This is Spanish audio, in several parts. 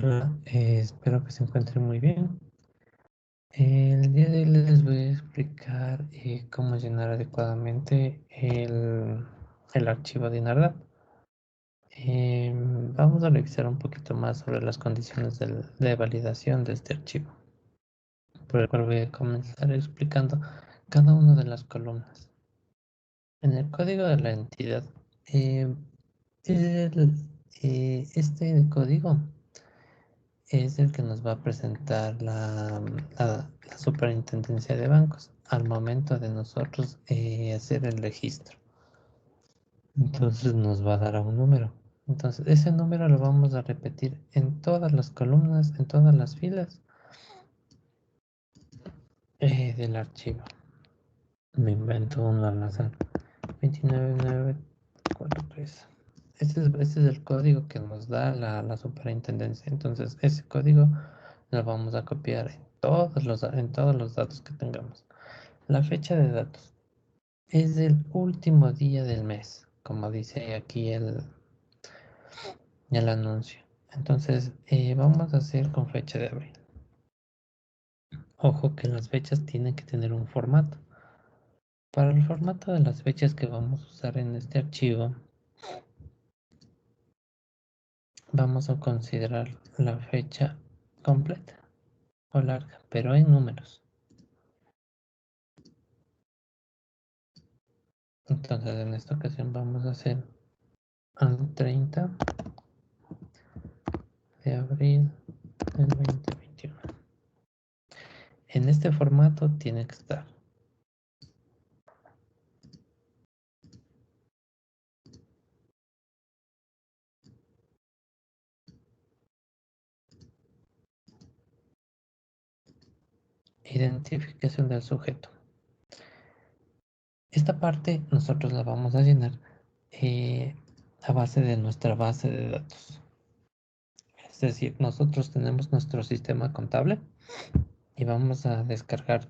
Hola, espero que se encuentren muy bien. El día de hoy les voy a explicar cómo llenar adecuadamente el archivo de Inardap. Vamos a revisar un poquito más sobre las condiciones de validación de este archivo, por el cual voy a comenzar explicando cada una de las columnas. En el código de la entidad, eh, este código es el que nos va a presentar la superintendencia de bancos al momento de nosotros hacer el registro. Entonces nos va a dar a un número. Entonces ese número lo vamos a repetir en todas las columnas, en todas las filas del archivo. Me invento uno al azar. 29943. Este es el código que nos da la superintendencia. Entonces, ese código lo vamos a copiar en todos los datos que tengamos. La fecha de datos es el último día del mes, como dice aquí el anuncio. Entonces, vamos a hacer con fecha de abril. Ojo que las fechas tienen que tener un formato. Para el formato de las fechas que vamos a usar en este archivo, vamos a considerar la fecha completa o larga, pero en números. Entonces en esta ocasión vamos a hacer al 30 de abril del 2021. En este formato tiene que estar. Identificación del sujeto. Esta parte nosotros la vamos a llenar a base de nuestra base de datos. Es decir, nosotros tenemos nuestro sistema contable y vamos a descargar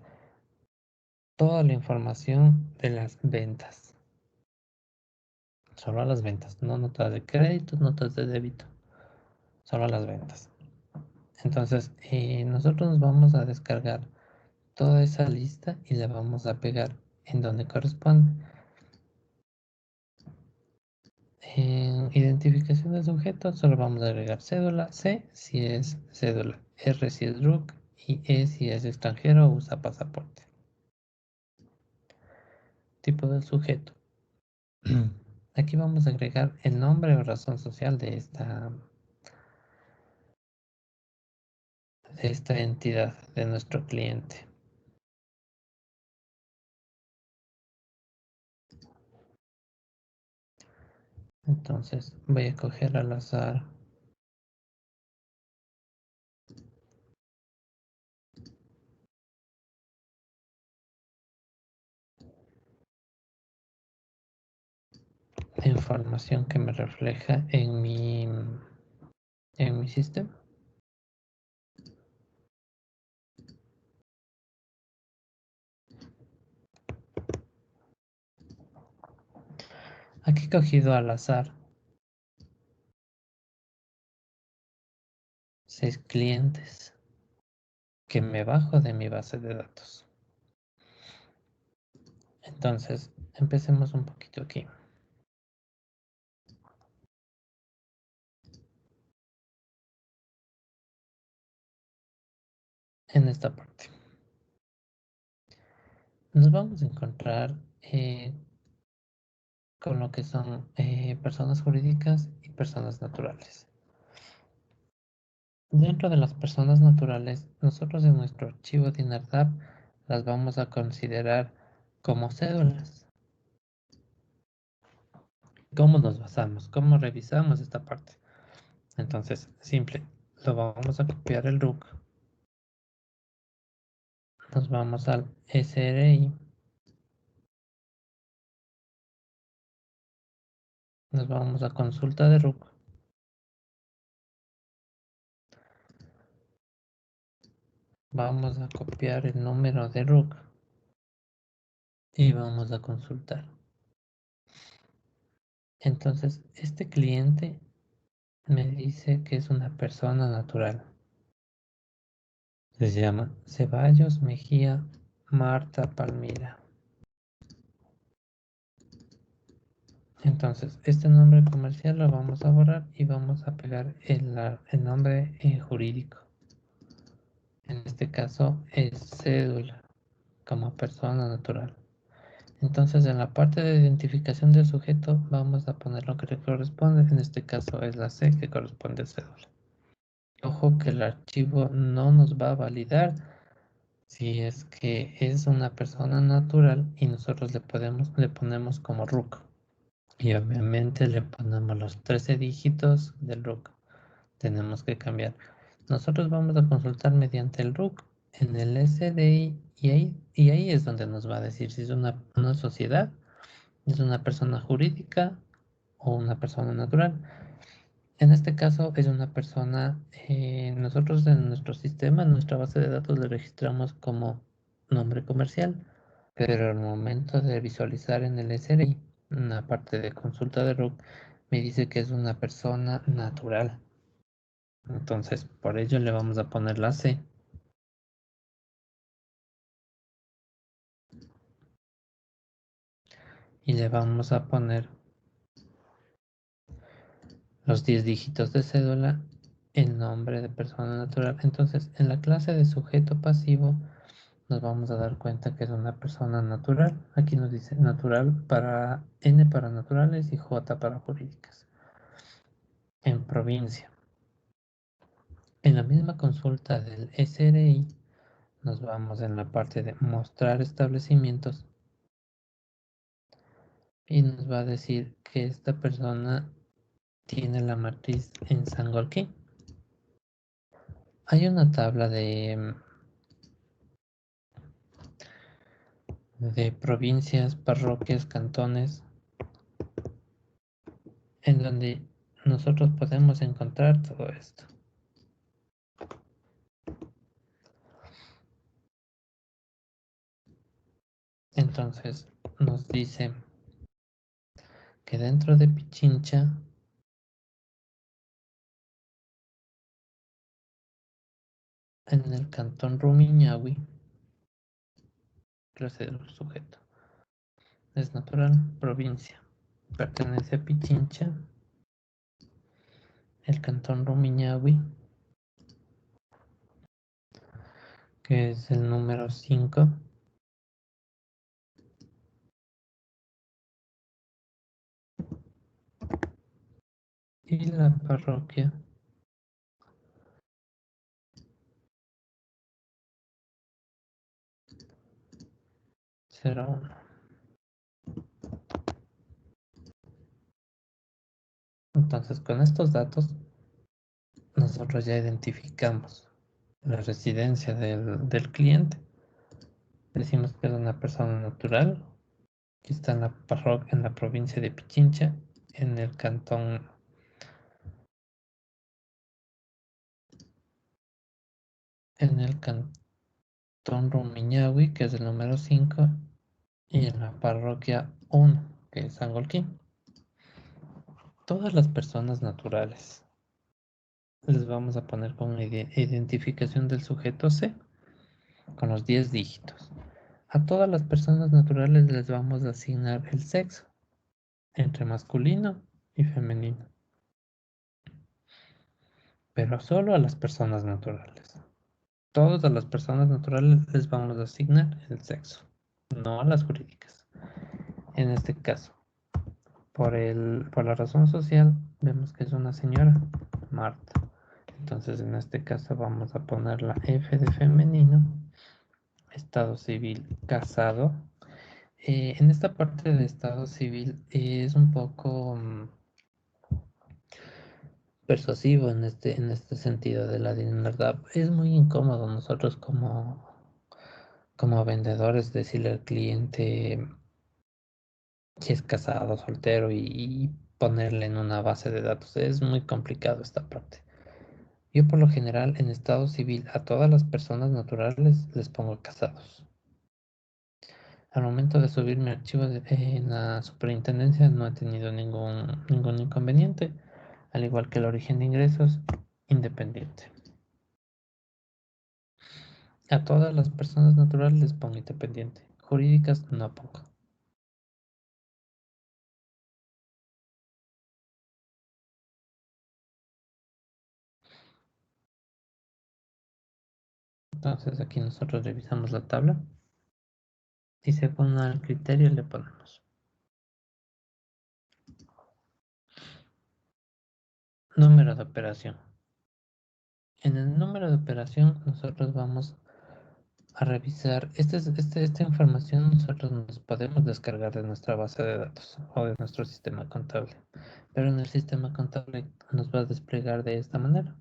toda la información de las ventas. Solo a las ventas, no notas de crédito, notas de débito, solo a las ventas. Entonces, nosotros nos vamos a descargar toda esa lista y la vamos a pegar en donde corresponde. En identificación de sujeto, solo vamos a agregar cédula, C si es cédula, R si es RUC y E si es extranjero o usa pasaporte. Tipo del sujeto. Aquí vamos a agregar el nombre o razón social de esta entidad, de nuestro cliente. Entonces voy a coger al azar la información que me refleja en mi sistema. Aquí he cogido al azar 6 clientes que me bajo de mi base de datos. Entonces, empecemos un poquito aquí. En esta parte. Nos vamos a encontrar con lo que son personas jurídicas y personas naturales. Dentro de las personas naturales, nosotros en nuestro archivo de INARDAP las vamos a considerar como cédulas. ¿Cómo nos basamos? ¿Cómo revisamos esta parte? Entonces, simple, lo vamos a copiar el RUC, nos vamos al SRI, nos vamos a consulta de RUC, vamos a copiar el número de RUC y vamos a consultar. Entonces, este cliente me dice que es una persona natural. Se llama Ceballos Mejía Marta Palmira. Entonces, este nombre comercial lo vamos a borrar y vamos a pegar el nombre jurídico. En este caso es cédula como persona natural. Entonces, en la parte de identificación del sujeto vamos a poner lo que le corresponde. En este caso es la C que corresponde a cédula. Ojo que el archivo no nos va a validar si es que es una persona natural y nosotros le ponemos como RUC. Y obviamente le ponemos los 13 dígitos del RUC. Tenemos que cambiar. Nosotros vamos a consultar mediante el RUC en el SDI y ahí es donde nos va a decir si es una sociedad, es una persona jurídica o una persona natural. En este caso es una persona, nosotros en nuestro sistema, en nuestra base de datos le registramos como nombre comercial, pero al momento de visualizar en el SRI, en la parte de consulta de RUC, me dice que es una persona natural. Entonces, por ello le vamos a poner la C y le vamos a poner los 10 dígitos de cédula en nombre de persona natural. Entonces, en la clase de sujeto pasivo, nos vamos a dar cuenta que es una persona natural. Aquí nos dice natural para N para naturales y J para jurídicas. En provincia. En la misma consulta del SRI, nos vamos en la parte de mostrar establecimientos y nos va a decir que esta persona tiene la matriz en Sangolquí. Hay una tabla de provincias, parroquias, cantones, en donde nosotros podemos encontrar todo esto. Entonces nos dice que dentro de Pichincha, en el cantón Rumiñahui, clase del sujeto, es natural, provincia, pertenece a Pichincha, el cantón Rumiñahui, que es el número 5, y la parroquia 01. Entonces, con estos datos, nosotros ya identificamos la residencia del cliente. Decimos que es una persona natural, que está en la parroquia, en la provincia de Pichincha, en el cantón, en el cantón Rumiñahui, que es el número 5, y en la parroquia 1, que es Sangolquí. Todas las personas naturales les vamos a poner con identificación del sujeto C, con los 10 dígitos. A todas las personas naturales les vamos a asignar el sexo, entre masculino y femenino, pero solo a las personas naturales. Todas las personas naturales les vamos a asignar el sexo, no a las jurídicas. En este caso, por la razón social, vemos que es una señora, Marta. Entonces, en este caso vamos a poner la F de femenino, estado civil casado. En esta parte de estado civil es un poco persuasivo en este sentido de la verdad. Es muy incómodo nosotros como vendedores decirle al cliente si es casado, soltero y ponerle en una base de datos. Es muy complicado esta parte. Yo por lo general en estado civil a todas las personas naturales les pongo casados. Al momento de subir mi archivo en la superintendencia no he tenido ningún inconveniente. al igual que el origen de ingresos, independiente. A todas las personas naturales les pongo independiente. Jurídicas no pongo. Entonces aquí nosotros revisamos la tabla y según el criterio le ponemos número de operación. En el número de operación nosotros vamos a revisar esta información. Nosotros nos podemos descargar de nuestra base de datos o de nuestro sistema contable, pero en el sistema contable nos va a desplegar de esta manera,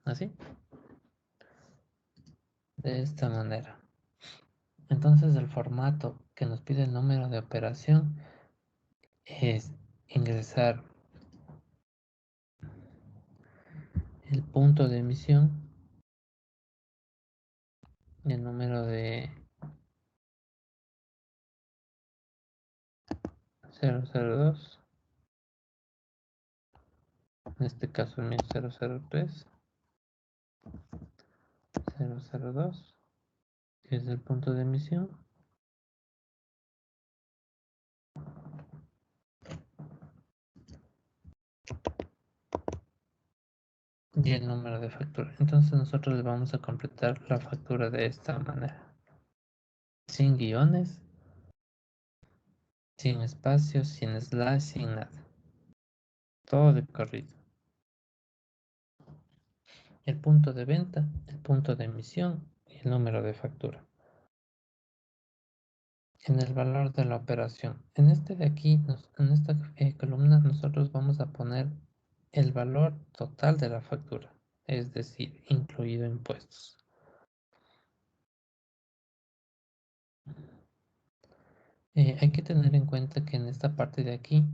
así, de esta manera. Entonces el formato que nos pide el número de operación es ingresar el punto de emisión, el número de 002, en este caso el mío 003, 002, que es el punto de emisión, y el número de factura. Entonces nosotros le vamos a completar la factura de esta manera, sin guiones, sin espacios, sin slash, sin nada, todo de corrido. El punto de venta, el punto de emisión y el número de factura. En el valor de la operación. En este de aquí, en esta columna, nosotros vamos a poner el valor total de la factura, es decir, incluido impuestos. Hay que tener en cuenta que en esta parte de aquí,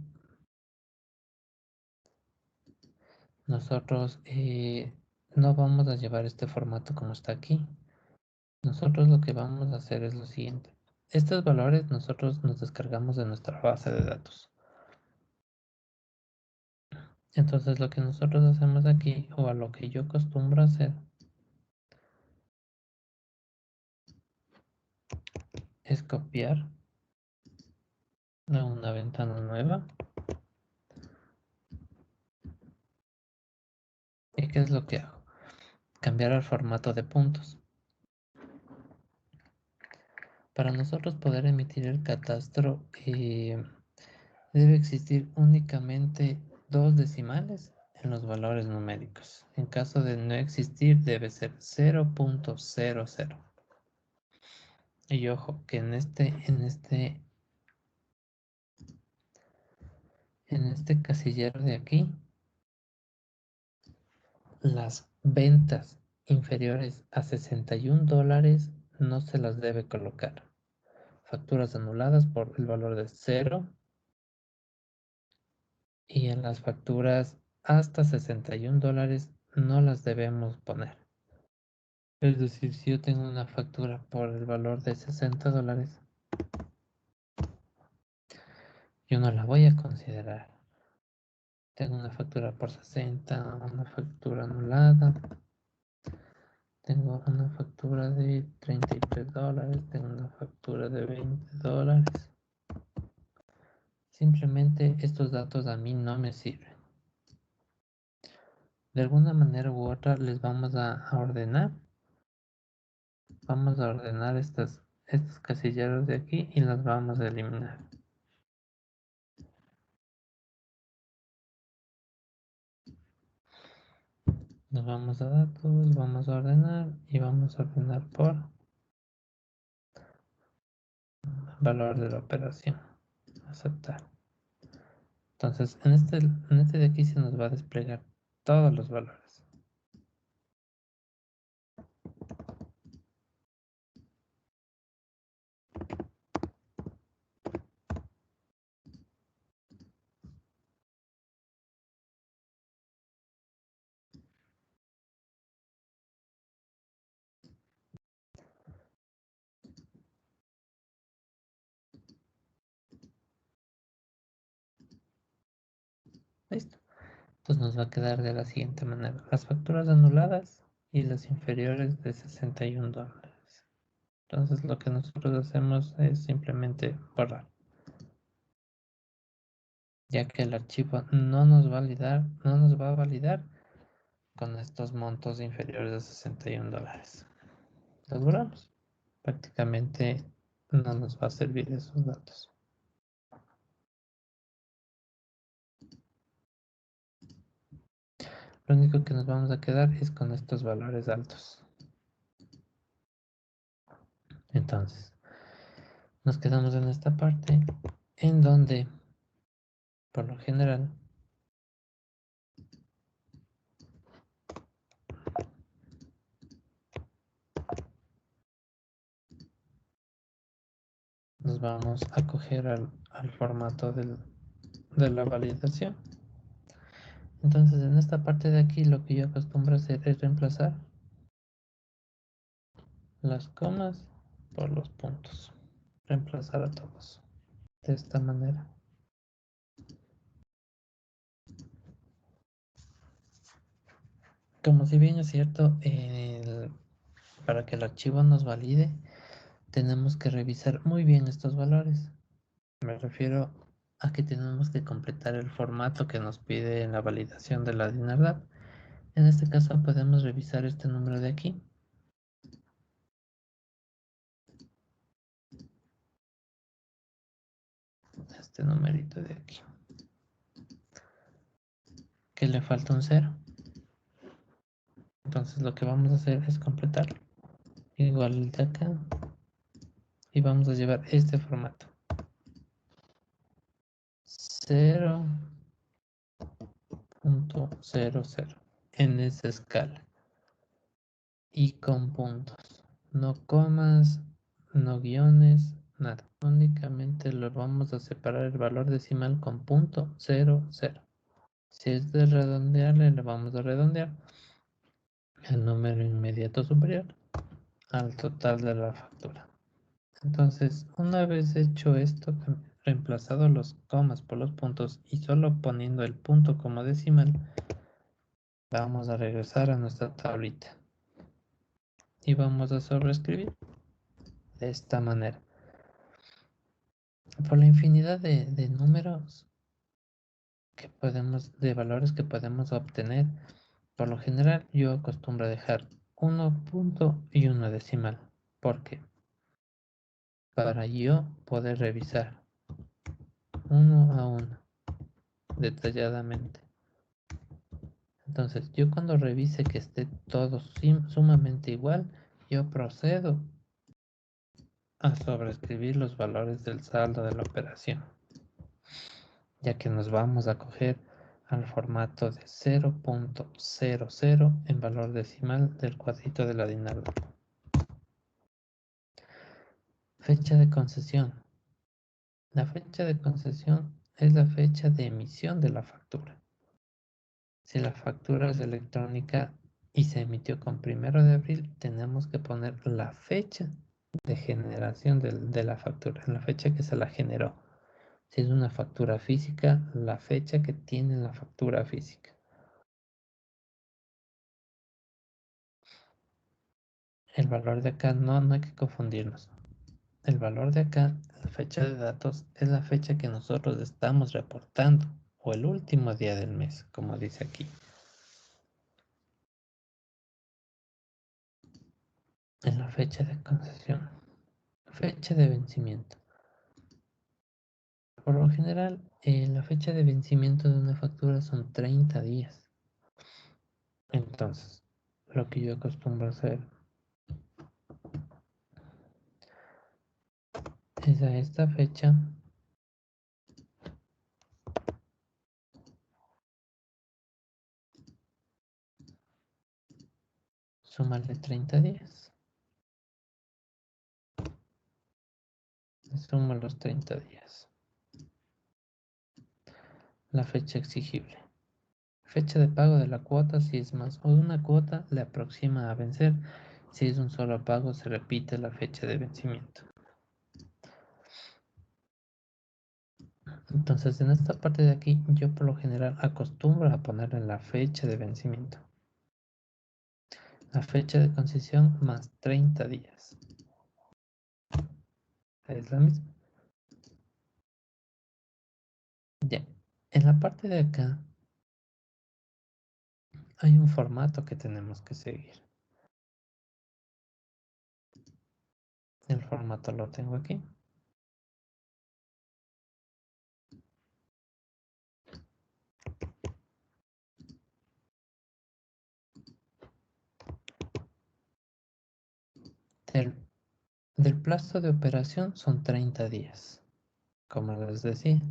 nosotros no vamos a llevar este formato como está aquí. Nosotros lo que vamos a hacer es lo siguiente. Estos valores nosotros nos descargamos de nuestra base de datos. Entonces lo que nosotros hacemos aquí, o a lo que yo acostumbro hacer, es copiar a una ventana nueva. ¿Y qué es lo que hago? Cambiar el formato de puntos. Para nosotros poder emitir el catastro, debe existir únicamente dos decimales en los valores numéricos. En caso de no existir, debe ser 0.00. Y ojo, que en este casillero de aquí, las ventas inferiores a $61 no se las debe colocar. Facturas anuladas por el valor de 0, y en las facturas hasta $61 no las debemos poner. Es decir, si yo tengo una factura por el valor de $60, yo no la voy a considerar. Tengo una factura por 60, una factura anulada. Tengo una factura de $33, tengo una factura de $20. Simplemente estos datos a mí no me sirven. De alguna manera u otra les vamos a ordenar. Vamos a ordenar estos casilleros de aquí y las vamos a eliminar. Nos vamos a datos, vamos a ordenar y vamos a ordenar por valor de la operación. Aceptar. Entonces, en este de aquí se nos va a desplegar todos los valores. Listo. Entonces nos va a quedar de la siguiente manera. Las facturas anuladas y las inferiores de $61. Entonces lo que nosotros hacemos es simplemente borrar, ya que el archivo no nos va a validar con estos montos inferiores a $61. Los borramos. Prácticamente no nos va a servir esos datos. Lo único que nos vamos a quedar es con estos valores altos. Entonces, nos quedamos en esta parte en donde, por lo general, nos vamos a coger al formato de la validación. Entonces, en esta parte de aquí, lo que yo acostumbro a hacer es reemplazar las comas por los puntos. Reemplazar a todos de esta manera. Como si bien es cierto, para que el archivo nos valide, tenemos que revisar muy bien estos valores. Me refiero a que tenemos que completar el formato que nos pide en la validación de la DINARDAP. En este caso podemos revisar este número de aquí. Este numerito de aquí. Que le falta un 0. Entonces lo que vamos a hacer es completarlo. Igual el de acá. Y vamos a llevar este formato. 0.00 en esa escala. Y con puntos. No comas, no guiones, nada. Únicamente lo vamos a separar el valor decimal con punto 00. Si es de redondearle, le vamos a redondear el número inmediato superior al total de la factura. Entonces, una vez hecho esto, reemplazado los comas por los puntos y solo poniendo el punto como decimal, vamos a regresar a nuestra tablita y vamos a sobreescribir de esta manera. Por la infinidad de números de valores que podemos obtener, por lo general yo acostumbro dejar 1 punto y 1 decimal. ¿Por qué? Para yo poder revisar uno a uno detalladamente. Entonces, yo cuando revise que esté todo sumamente igual, yo procedo a sobreescribir los valores del saldo de la operación, ya que nos vamos a coger al formato de 0.00 en valor decimal del cuadrito de la dinámica. Fecha de concesión. La fecha de concesión es la fecha de emisión de la factura. Si la factura es electrónica y se emitió con 1 de abril, tenemos que poner la fecha de generación de la factura, la fecha que se la generó. Si es una factura física, la fecha que tiene la factura física. El valor de acá no hay que confundirnos. El valor de acá, la fecha de datos, es la fecha que nosotros estamos reportando o el último día del mes, como dice aquí. En la fecha de concesión. Fecha de vencimiento. Por lo general, la fecha de vencimiento de una factura son 30 días. Entonces, lo que yo acostumbro a hacer es a esta fecha sumarle 30 días. Le sumo los 30 días. La fecha exigible. Fecha de pago de la cuota, si es más o una cuota, le aproxima a vencer. Si es un solo pago, se repite la fecha de vencimiento. Entonces, en esta parte de aquí, yo por lo general acostumbro a ponerle la fecha de vencimiento. La fecha de concesión más 30 días. Es la misma. Ya. En la parte de acá hay un formato que tenemos que seguir. El formato lo tengo aquí. Del, del plazo de operación son 30 días. Como les decía,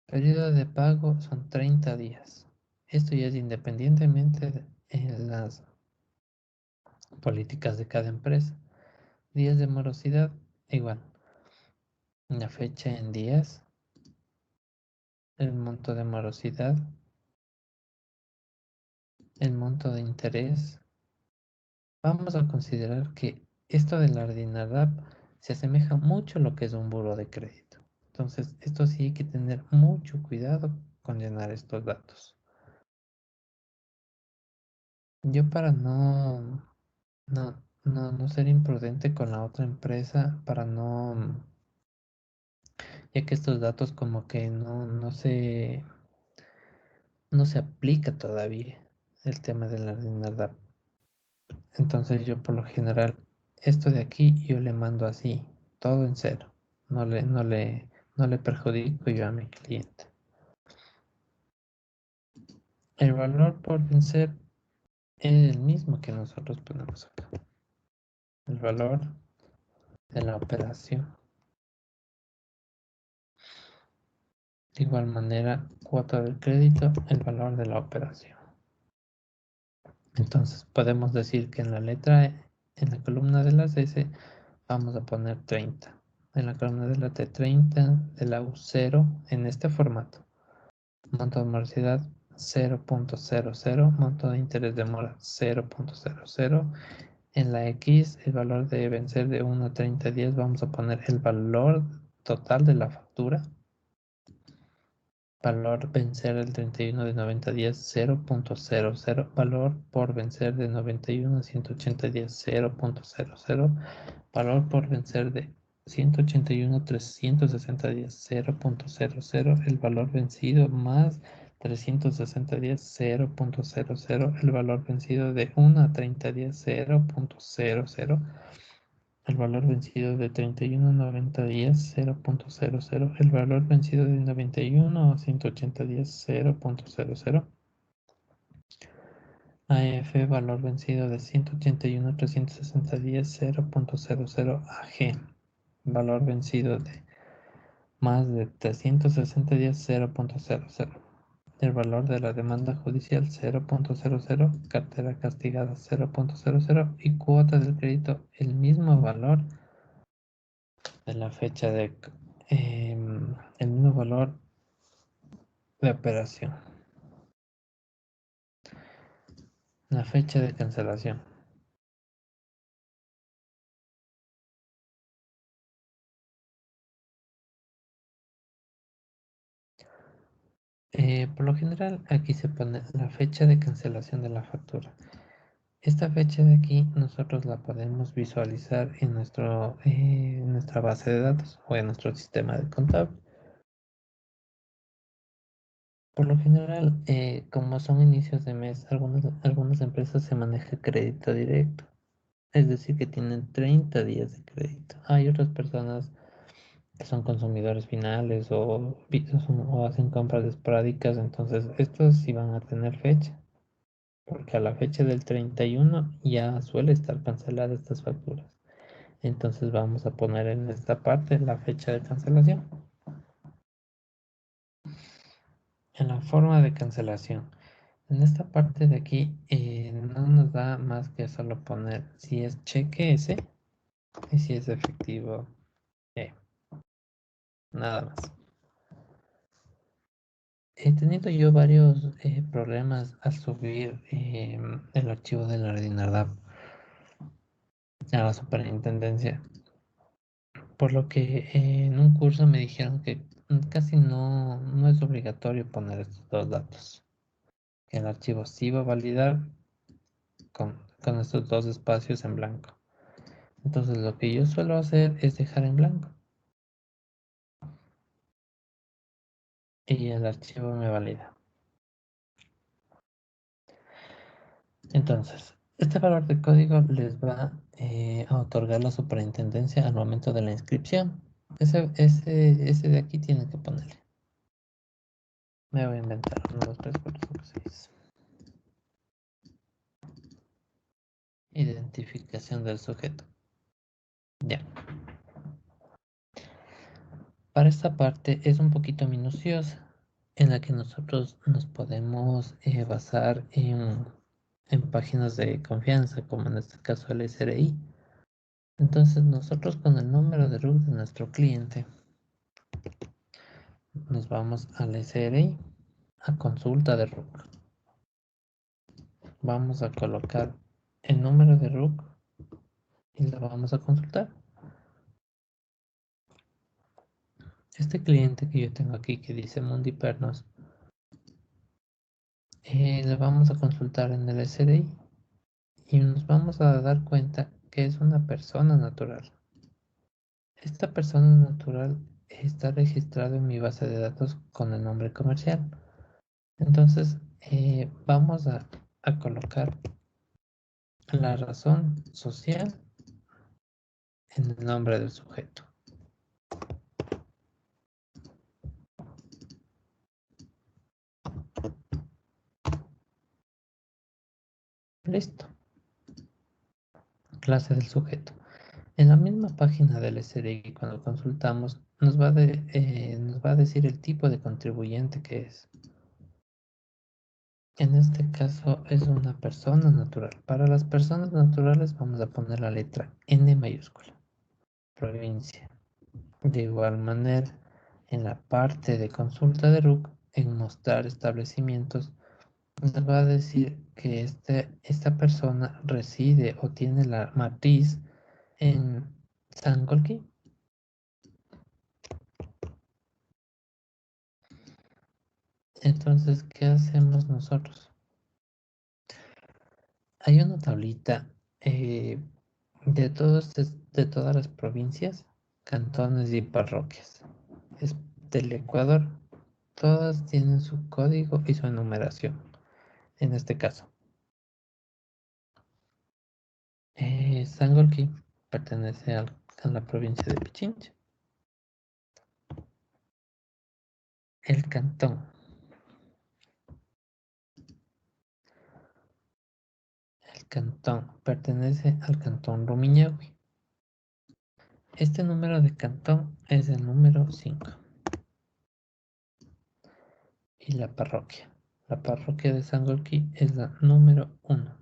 periodo de pago son 30 días. Esto ya es independientemente de las políticas de cada empresa. Días de morosidad, igual. La fecha en días, el monto de morosidad, el monto de interés. Vamos a considerar que esto de la ordinariedad se asemeja mucho a lo que es un buro de crédito. Entonces, esto sí hay que tener mucho cuidado con llenar estos datos. Yo para no ser imprudente con la otra empresa, para no, ya que estos datos como que no se aplica todavía el tema de la ordinariedad. Entonces yo por lo general, esto de aquí yo le mando así, todo en cero. No le perjudico yo a mi cliente. El valor por vencer es el mismo que nosotros ponemos acá. El valor de la operación. De igual manera, cuota del crédito, el valor de la operación. Entonces podemos decir que en la letra E, en la columna de las S, vamos a poner 30. En la columna de la T, 30, de la U, 0, en este formato. Monto de morosidad 0.00, monto de interés de mora 0.00. En la X, el valor de vencer de 1 a 30 días, vamos a poner el valor total de la factura. Valor vencer del 31 de 90 días 0.00. Valor por vencer de 91 a 180 días 0.00. Valor por vencer de 181 a 360 días 0.00. El valor vencido más 360 días 0.00. El valor vencido de 1 a 30 días 0.00. El valor vencido de 31 a 90 días 0.00. El valor vencido de 91 a 180 días 0.00. AF, valor vencido de 181 a 360 días 0.00. AG, valor vencido de más de 360 días 0.00. El valor de la demanda judicial 0.00. Cartera castigada 0.00. Y cuota del crédito el mismo valor de la fecha de el mismo valor de operación, la fecha de cancelación. Por lo general aquí se pone la fecha de cancelación de la factura. Esta fecha de aquí nosotros la podemos visualizar en nuestra base de datos o en nuestro sistema de contable. Por lo general, como son inicios de mes, algunas empresas se maneja crédito directo. Es decir, que tienen 30 días de crédito. Hay otras personas que son consumidores finales o hacen compras esporádicas, entonces estos sí van a tener fecha, porque a la fecha del 31 ya suele estar cancelada estas facturas. Entonces vamos a poner en esta parte la fecha de cancelación. En la forma de cancelación. En esta parte de aquí no nos da más que solo poner si es cheque S y si es efectivo E. Nada más. He tenido yo varios problemas al subir el archivo de la ordinadad a la superintendencia. Por lo que en un curso me dijeron que casi no es obligatorio poner estos dos datos. Que el archivo sí va a validar con estos dos espacios en blanco. Entonces lo que yo suelo hacer es dejar en blanco. Y el archivo me valida. Entonces, este valor de código les va a otorgar la superintendencia al momento de la inscripción. Ese de aquí tienen que ponerle. Me voy a inventar 1, 2, 3, 4, 5, 6. Identificación del sujeto. Ya. Para esta parte es un poquito minuciosa, en la que nosotros nos podemos basar en páginas de confianza, como en este caso el SRI. Entonces nosotros con el número de RUC de nuestro cliente nos vamos al SRI, a consulta de RUC. Vamos a colocar el número de RUC y lo vamos a consultar. Este cliente que yo tengo aquí que dice Mundipernos, lo vamos a consultar en el SRI y nos vamos a dar cuenta que es una persona natural. Esta persona natural está registrado en mi base de datos con el nombre comercial. Entonces, vamos a colocar la razón social en el nombre del sujeto. Listo. Clase del sujeto. En la misma página del SRI, cuando consultamos, nos va a decir el tipo de contribuyente que es. En este caso es una persona natural. Para las personas naturales vamos a poner la letra N mayúscula. Provincia. De igual manera, en la parte de consulta de RUC, en mostrar establecimientos, nos va a decir que esta persona reside o tiene la matriz en Sangolquí. Entonces, ¿qué hacemos nosotros? Hay una tablita de todas las provincias, cantones y parroquias. Es del Ecuador. Todas tienen su código y su enumeración. En este caso, Sangolquí pertenece a la provincia de Pichincha. El cantón. El cantón pertenece al cantón Rumiñahui. Este número de cantón es el número 5. Y la parroquia. La parroquia de Sangolquí es la número 1.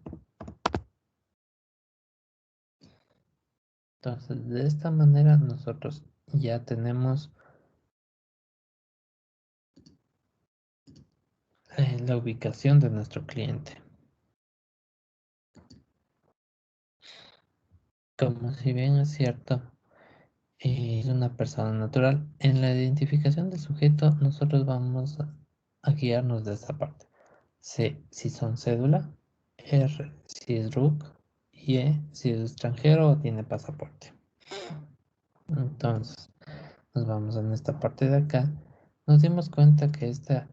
Entonces, de esta manera nosotros ya tenemos la ubicación de nuestro cliente. Como si bien es cierto, es una persona natural, en la identificación del sujeto nosotros vamos a guiarnos de esta parte. C, si son cédula; R, si es RUC; y E, si es extranjero o tiene pasaporte. Entonces, nos vamos en esta parte de acá. Nos dimos cuenta que este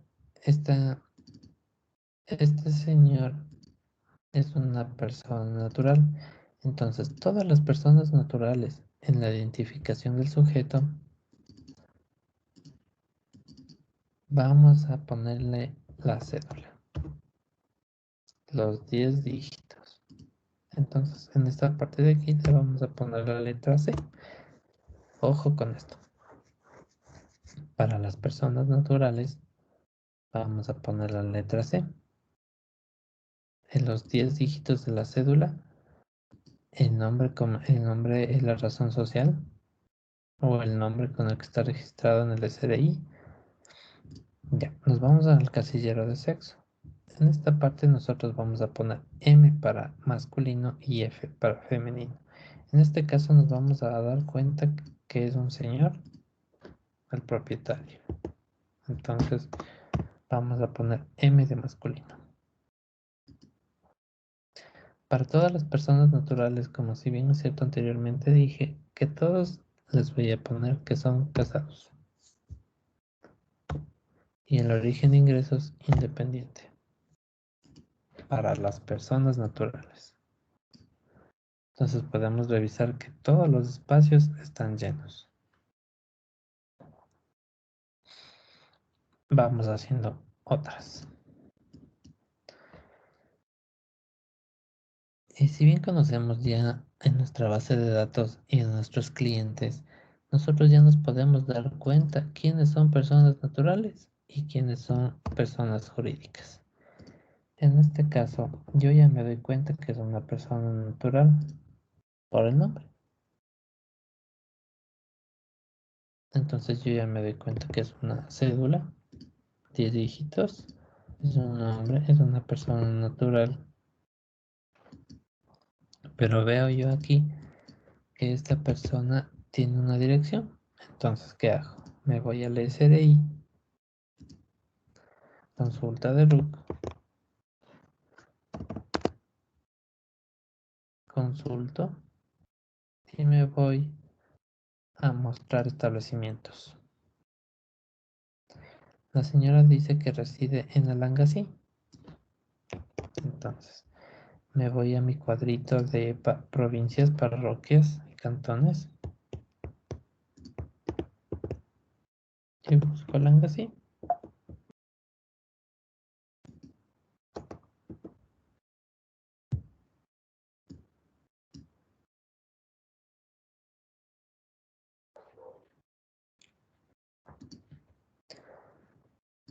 señor es una persona natural. Entonces, todas las personas naturales en la identificación del sujeto, vamos a ponerle la cédula, los 10 dígitos. Entonces, en esta parte de aquí le vamos a poner la letra C. Ojo con esto. Para las personas naturales, vamos a poner la letra C. En los 10 dígitos de la cédula, el nombre es la razón social o el nombre con el que está registrado en el SRI. Ya, nos vamos al casillero de sexo. En esta parte nosotros vamos a poner M para masculino y F para femenino. En este caso nos vamos a dar cuenta que es un señor, el propietario. Entonces vamos a poner M de masculino. Para todas las personas naturales, como si bien es cierto anteriormente dije, que todos les voy a poner que son casados. Y el origen de ingresos independiente. Para las personas naturales. Entonces podemos revisar que todos los espacios están llenos. Vamos haciendo otras. Y si bien conocemos ya en nuestra base de datos y en nuestros clientes, nosotros ya nos podemos dar cuenta quiénes son personas naturales y quiénes son personas jurídicas. En este caso, yo ya me doy cuenta que es una persona natural por el nombre. Entonces yo ya me doy cuenta que es una cédula, 10 dígitos, es un nombre, es una persona natural. Pero veo yo aquí que esta persona tiene una dirección. Entonces, ¿qué hago? Me voy al SRI, consulta de RUC, consulto y me voy a mostrar establecimientos. La señora dice que reside en Alangasí. Entonces, me voy a mi cuadrito de provincias, parroquias y cantones y busco Alangasí.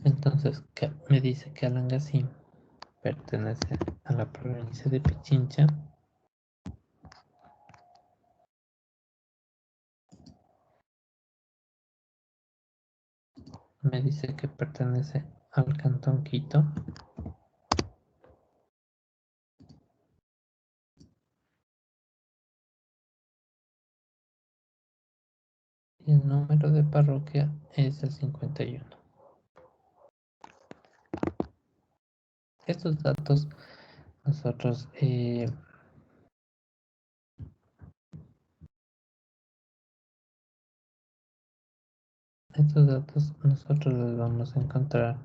Entonces, me dice que Alangasí pertenece a la provincia de Pichincha. Me dice que pertenece al cantón Quito. Y el número de parroquia es el 51. Estos datos nosotros los vamos a encontrar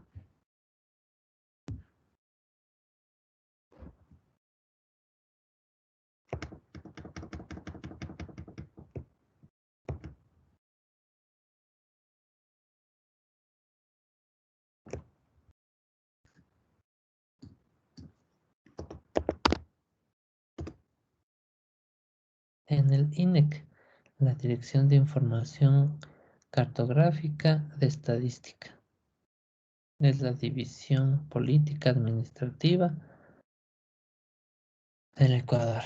en el INEC, la Dirección de Información Cartográfica de Estadística. Es la división política administrativa del Ecuador.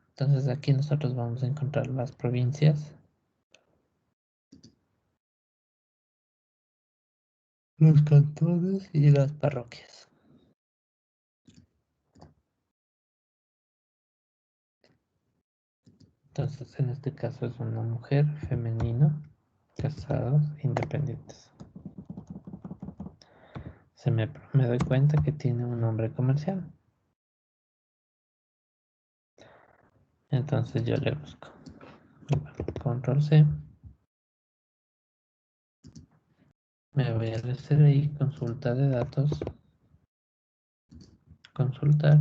Entonces aquí nosotros vamos a encontrar las provincias, los cantones y las parroquias. Entonces en este caso es una mujer, femenino, casados, independientes. Me doy cuenta que tiene un nombre comercial. Entonces yo le busco. Control C. Me voy al SRI, consulta de datos, consultar.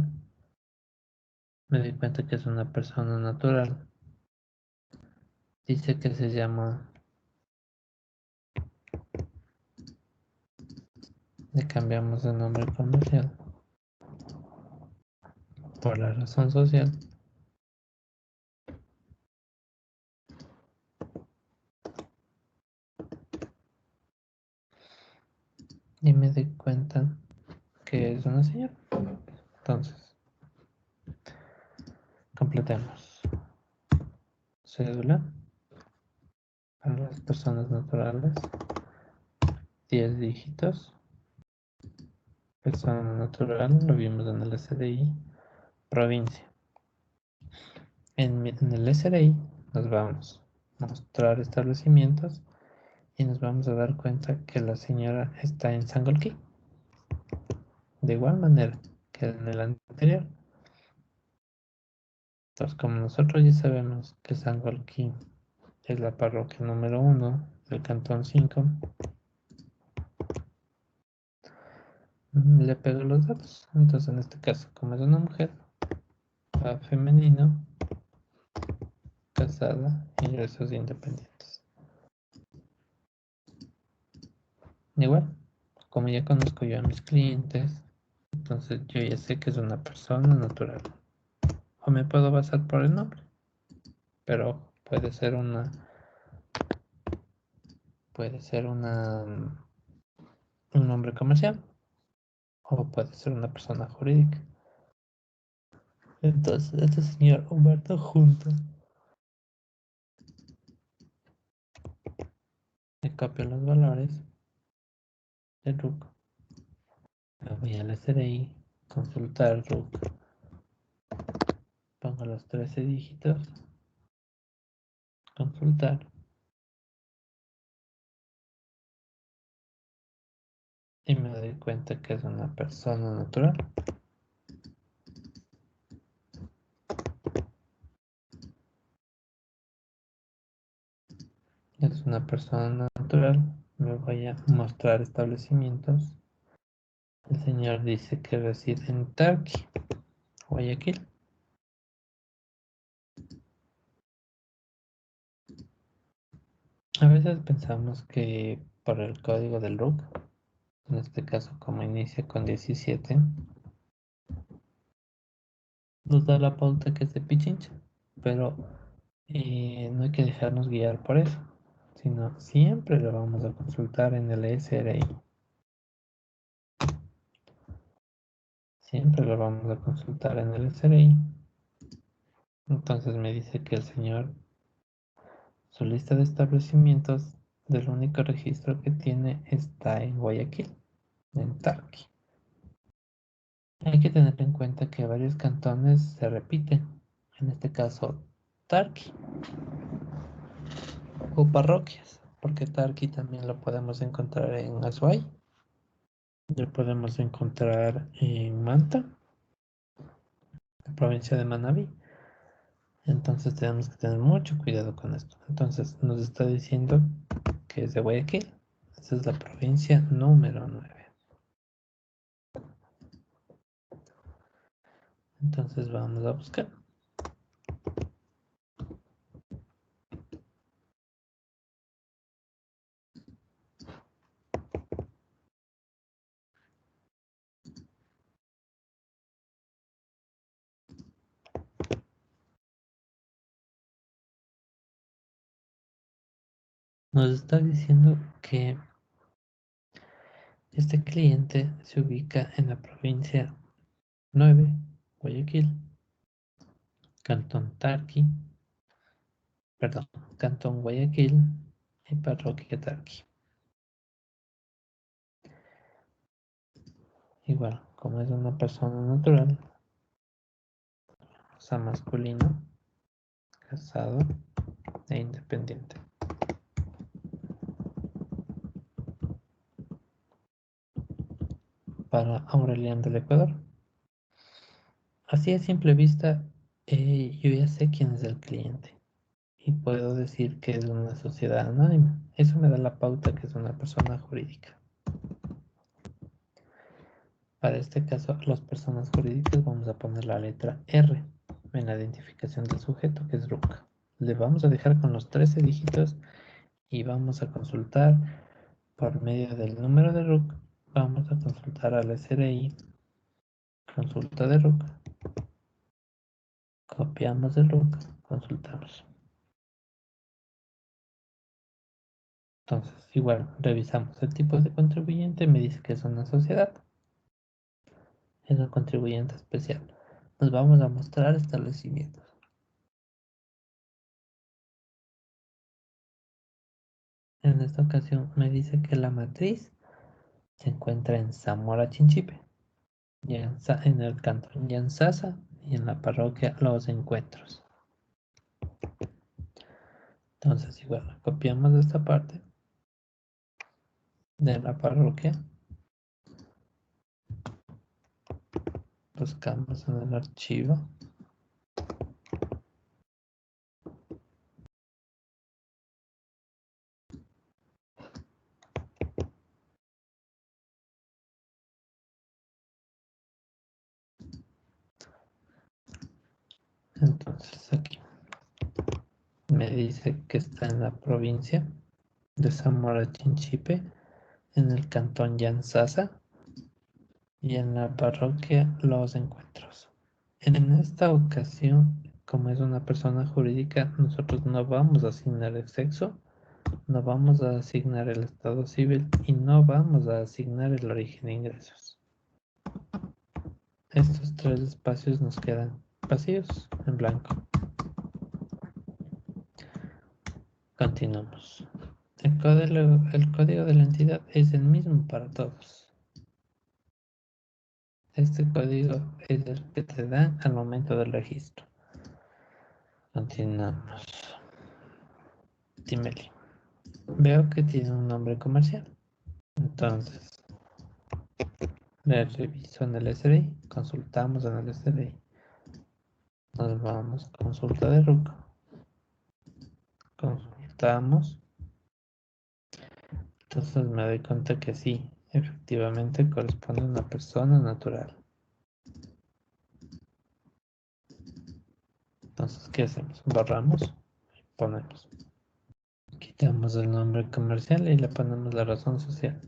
Me doy cuenta que es una persona natural. Dice que se llama, le cambiamos de nombre comercial por la razón social. Y me doy cuenta que es una señora. Entonces, completemos. Cédula para las personas naturales, 10 dígitos. Persona natural, lo vimos en el SDI. Provincia. En el SRI nos vamos mostrar establecimientos y nos vamos a dar cuenta que la señora está en Sangolquí. De igual manera que en el anterior. Entonces, como nosotros ya sabemos que Sangolquí es la parroquia número 1 del cantón 5, le pego los datos. Entonces, en este caso, como es una mujer, va femenino, casada, ingresos independientes. Igual, como ya conozco yo a mis clientes, entonces yo ya sé que es una persona natural. O me puedo basar por el nombre, pero puede ser un nombre comercial o puede ser una persona jurídica. Entonces, este señor Humberto Junta le copio los valores del RUC. Me voy al SRI, consultar RUC, pongo los 13 dígitos, consultar. Y me doy cuenta que es una persona natural. Es una persona natural. Me voy a mostrar establecimientos. El señor dice que reside en Tarqui, Guayaquil. A veces pensamos que por el código del RUC, en este caso como inicia con 17, nos da la pauta que es de Pichincha, pero no hay que dejarnos guiar por eso, sino siempre lo vamos a consultar en el SRI. Siempre lo vamos a consultar en el SRI. Entonces me dice que el señor, su lista de establecimientos del único registro que tiene está en Guayaquil, en Tarqui. Hay que tener en cuenta que varios cantones se repiten, en este caso Tarqui o parroquias, porque Tarqui también lo podemos encontrar en Azuay, lo podemos encontrar en Manta, la provincia de Manabí. Entonces tenemos que tener mucho cuidado con esto. Entonces nos está diciendo que es de Guayaquil. Esa es la provincia número 9. Entonces vamos a buscar. Nos está diciendo que este cliente se ubica en la provincia 9, Guayaquil, Cantón Tarqui, perdón, Cantón Guayaquil y Parroquia Tarqui. Igual, como es una persona natural, o sea, masculino, casado e independiente. Para Aurelian del Ecuador. Así a simple vista, yo ya sé quién es el cliente y puedo decir que es una sociedad anónima. Eso me da la pauta que es una persona jurídica. Para este caso, las personas jurídicas vamos a poner la letra R en la identificación del sujeto, que es RUC. Le vamos a dejar con los 13 dígitos y vamos a consultar por medio del número de RUC. Vamos a consultar al SRI, consulta de RUC, copiamos el RUC, consultamos. Entonces, igual, revisamos el tipo de contribuyente, me dice que es una sociedad, es un contribuyente especial. Nos vamos a mostrar establecimientos. En esta ocasión me dice que la matriz se encuentra en Zamora Chinchipe, en el cantón Yansasa y en la parroquia Los Encuentros. Entonces igual copiamos esta parte de la parroquia, buscamos en el archivo, entonces aquí me dice que está en la provincia de Zamora Chinchipe, en el cantón Yansasa y en la parroquia Los Encuentros. En esta ocasión, como es una persona jurídica, nosotros no vamos a asignar el sexo, no vamos a asignar el estado civil y no vamos a asignar el origen de ingresos. Estos tres espacios nos quedan vacíos, en blanco. Continuamos. El código de la entidad es el mismo para todos. Este código es el que te dan al momento del registro. Continuamos. Timeli. Veo que tiene un nombre comercial. Entonces, le reviso en el SDI. Consultamos en el SDI. Nos vamos a consulta de RUC. Consultamos. Entonces me doy cuenta que sí, efectivamente corresponde a una persona natural. Entonces, ¿qué hacemos? Borramos, ponemos. Quitamos el nombre comercial y le ponemos la razón social.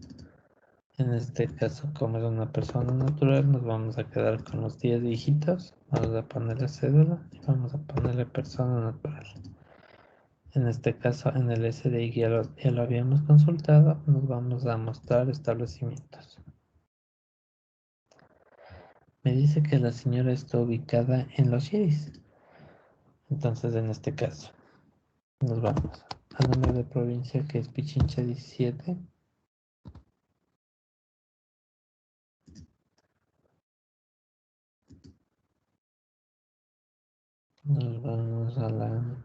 En este caso, como es una persona natural, nos vamos a quedar con los 10 dígitos. Vamos a ponerle cédula y vamos a ponerle persona natural. En este caso, en el SDI ya lo habíamos consultado, nos vamos a mostrar establecimientos. Me dice que la señora está ubicada en Los Iris. Entonces, en este caso, nos vamos al número de provincia, que es Pichincha 17. Nos vamos a la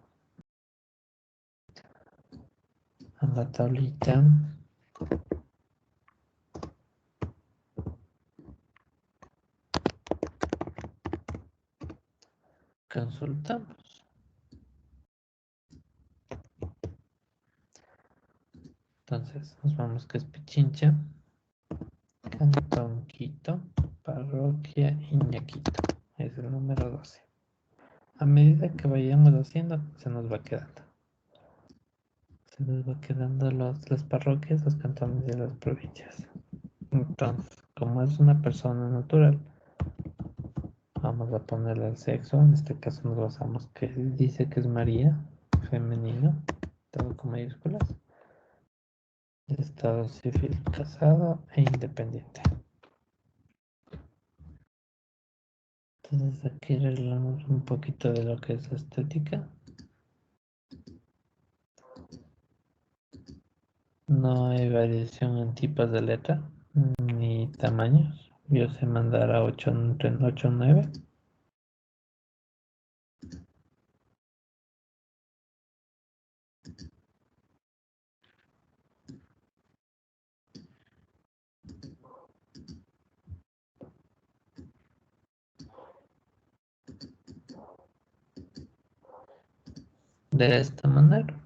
tablita. Consultamos. Entonces, nos vamos que es Pichincha, Cantón Quito, Parroquia Iñaquito. Es el número 12. A medida que vayamos haciendo, se nos va quedando. Se nos va quedando las parroquias, los cantones y las provincias. Entonces, como es una persona natural, vamos a ponerle el sexo. En este caso nos basamos que dice que es María, femenino, todo con mayúsculas. Estado civil, casado e independiente. Entonces aquí arreglamos un poquito de lo que es estética. No hay variación en tipos de letra ni tamaños. Yo sé mandar a 8, entre 8 y 9. De esta manera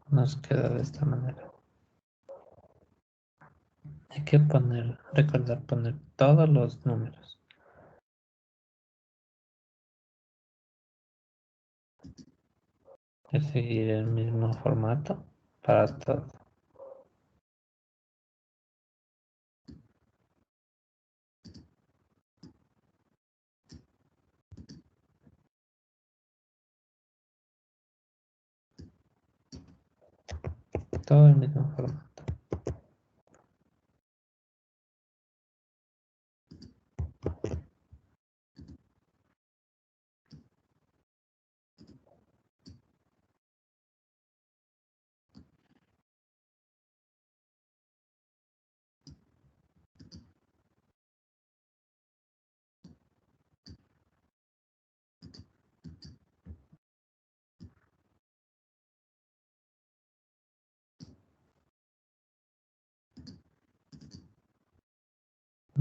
nos queda de esta manera. Hay que recordar poner todos los números. Es seguir el mismo formato para todo. Todo el mismo formato.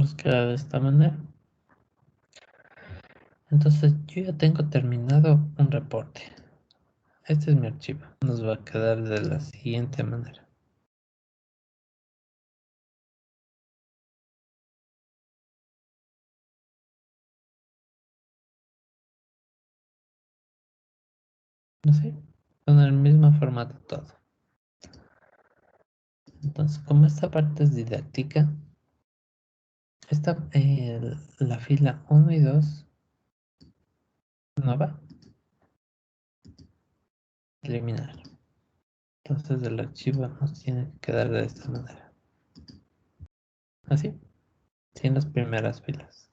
nos queda de esta manera. Entonces yo ya tengo terminado un reporte. Este es mi archivo. Nos va a quedar de la siguiente manera. ¿Así? Con el mismo formato todo. Entonces, como esta parte es didáctica, la fila 1 y 2 no va a eliminar. Entonces el archivo nos tiene que quedar de esta manera. Así, sin las primeras filas.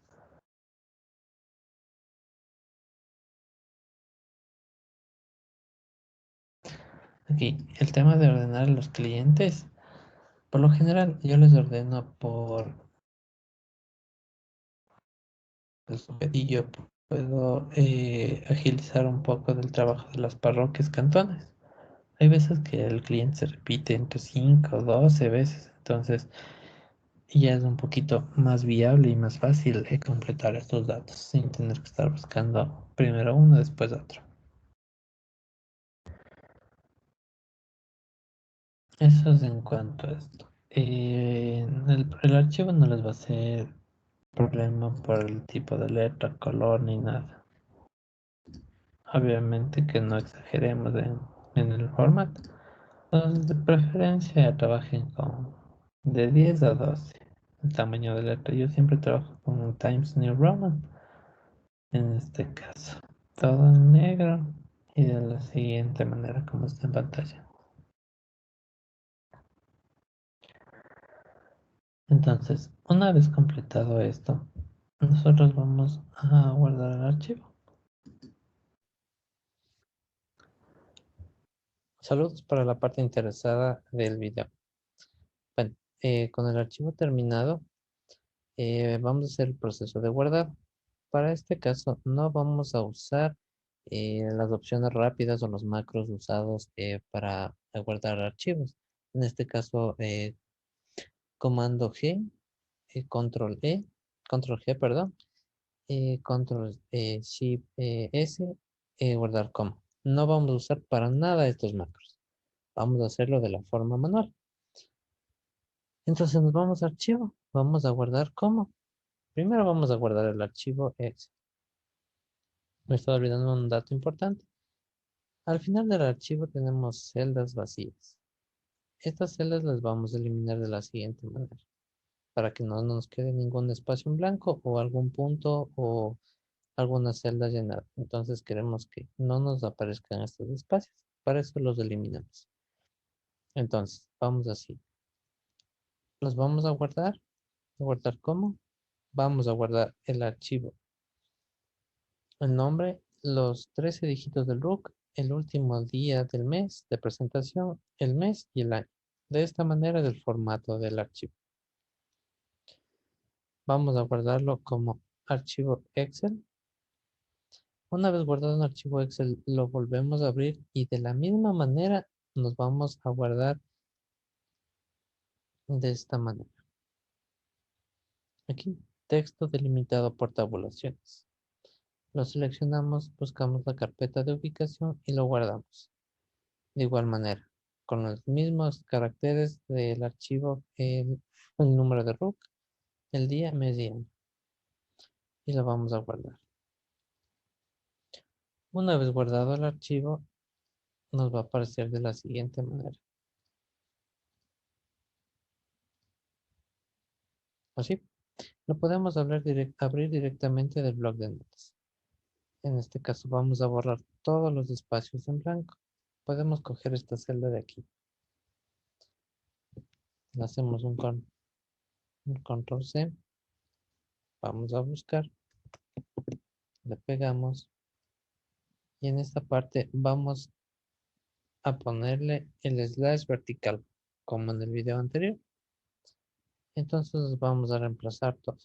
Aquí, el tema de ordenar a los clientes. Por lo general, yo les ordeno por y yo puedo agilizar un poco del trabajo de las parroquias cantones. Hay veces que el cliente se repite entre 5 o 12 veces, entonces ya es un poquito más viable y más fácil completar estos datos sin tener que estar buscando primero uno, después otro. Eso es en cuanto a esto. El archivo no les va a ser problema por el tipo de letra, color ni nada. Obviamente que no exageremos en el formato. Entonces, de preferencia trabajen con de 10 a 12 el tamaño de letra. Yo siempre trabajo con Times New Roman, en este caso. Todo en negro y de la siguiente manera como está en pantalla. Entonces, una vez completado esto, nosotros vamos a guardar el archivo. Saludos para la parte interesada del video. Bueno, con el archivo terminado, vamos a hacer el proceso de guardado. Para este caso, no vamos a usar las opciones rápidas o los macros usados para guardar archivos. En este caso, comando G, control G, perdón, control Shift S, guardar como. No vamos a usar para nada estos macros. Vamos a hacerlo de la forma manual. Entonces nos vamos a archivo, vamos a guardar como. Primero vamos a guardar el archivo Excel. Me estoy olvidando un dato importante. Al final del archivo tenemos celdas vacías. Estas celdas las vamos a eliminar de la siguiente manera, para que no nos quede ningún espacio en blanco o algún punto o alguna celda llenada. Entonces queremos que no nos aparezcan estos espacios. Para eso los eliminamos. Entonces, vamos así. Los vamos a guardar. ¿Guardar cómo? Vamos a guardar el archivo, el nombre, los 13 dígitos del RUC, el último día del mes de presentación, el mes y el año. De esta manera es el formato del archivo. Vamos a guardarlo como archivo Excel. Una vez guardado un archivo Excel, lo volvemos a abrir y de la misma manera nos vamos a guardar de esta manera. Aquí, texto delimitado por tabulaciones. Lo seleccionamos, buscamos la carpeta de ubicación y lo guardamos. De igual manera, con los mismos caracteres del archivo, el número de RUC, el día, mes y año. Y lo vamos a guardar. Una vez guardado el archivo, nos va a aparecer de la siguiente manera. Así, lo podemos abrir directamente del bloc de notas. En este caso vamos a borrar todos los espacios en blanco. Podemos coger esta celda de aquí. Le hacemos un control C. Vamos a buscar. Le pegamos. Y en esta parte vamos a ponerle el slash vertical, como en el video anterior. Entonces vamos a reemplazar todo.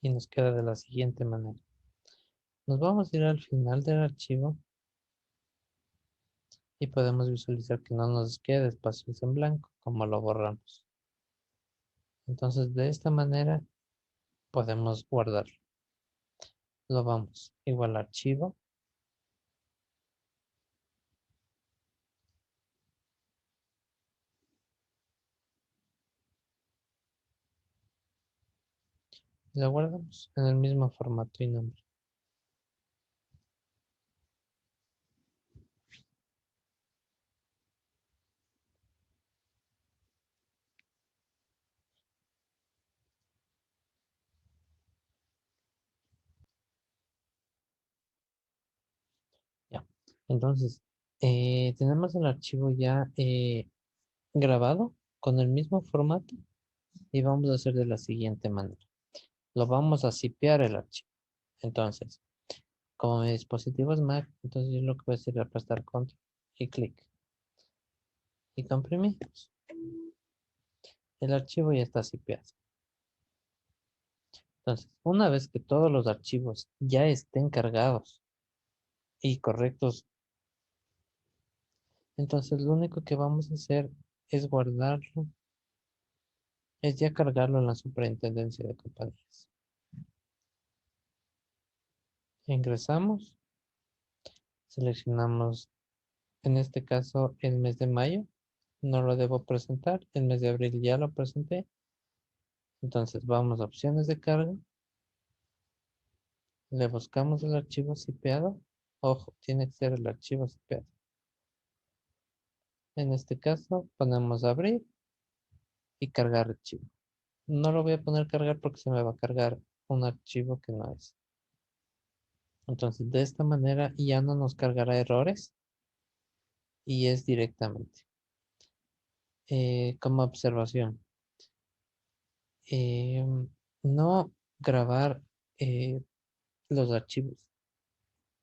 Y nos queda de la siguiente manera. Nos vamos a ir al final del archivo y podemos visualizar que no nos queda espacios en blanco, como lo borramos. Entonces, de esta manera podemos guardarlo. Lo vamos igual archivo. Y lo guardamos en el mismo formato y nombre. Ya. Entonces, tenemos el archivo ya grabado con el mismo formato y vamos a hacer de la siguiente manera. Lo vamos a zipear el archivo. Entonces, como mi dispositivo es Mac, entonces yo lo que voy a hacer es aplastar control y clic y comprimimos. El archivo ya está zipeado. Entonces, una vez que todos los archivos ya estén cargados y correctos, entonces lo único que vamos a hacer es guardarlo, es ya cargarlo en la superintendencia de compañías. Ingresamos, seleccionamos en este caso el mes de mayo, no lo debo presentar, el mes de abril ya lo presenté, entonces vamos a opciones de carga, le buscamos el archivo zipeado, ojo, tiene que ser el archivo zipeado. En este caso ponemos abrir y cargar archivo. No lo voy a poner cargar porque se me va a cargar un archivo que no es. Entonces, de esta manera ya no nos cargará errores y es directamente. Como observación, eh, no grabar los archivos,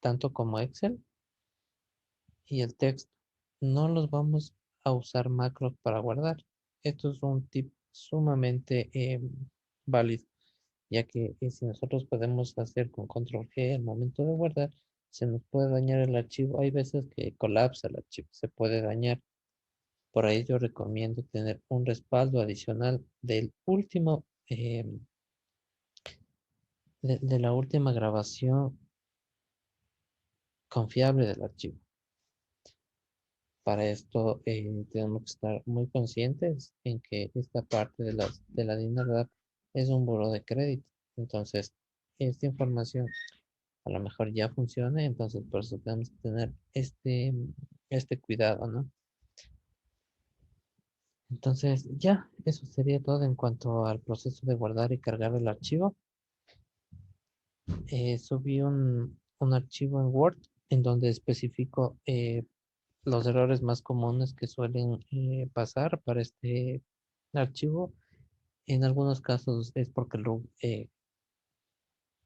tanto como Excel y el texto. No los vamos a usar macros para guardar. Esto es un tip sumamente válido, ya que si nosotros podemos hacer con control G al momento de guardar, se nos puede dañar el archivo. Hay veces que colapsa el archivo, se puede dañar. Por ahí yo recomiendo tener un respaldo adicional del último, de la última grabación confiable del archivo. Para esto tenemos que estar muy conscientes en que esta parte de la DINARDAP es un buro de crédito. Entonces, esta información a lo mejor ya funciona, entonces por eso tenemos que tener este cuidado, ¿no? Entonces, ya, eso sería todo en cuanto al proceso de guardar y cargar el archivo. Subí un archivo en Word en donde especifico los errores más comunes que suelen pasar para este archivo. En algunos casos es porque lo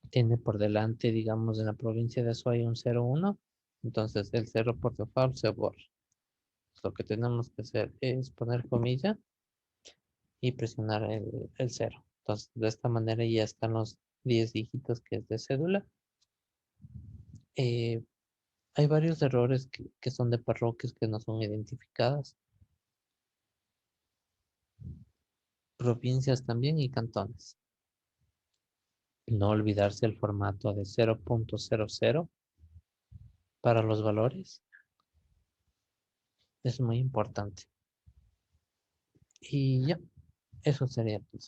tiene por delante, digamos, en la provincia de Azuay un 01, entonces el 0 por default se borra. Lo que tenemos que hacer es poner comilla y presionar el 0. Entonces, de esta manera ya están los 10 dígitos que es de cédula. Eh, Hay varios errores que son de parroquias que no son identificadas, provincias también y cantones. No olvidarse el formato de 0.00 para los valores. Es muy importante. Y ya, eso sería todo.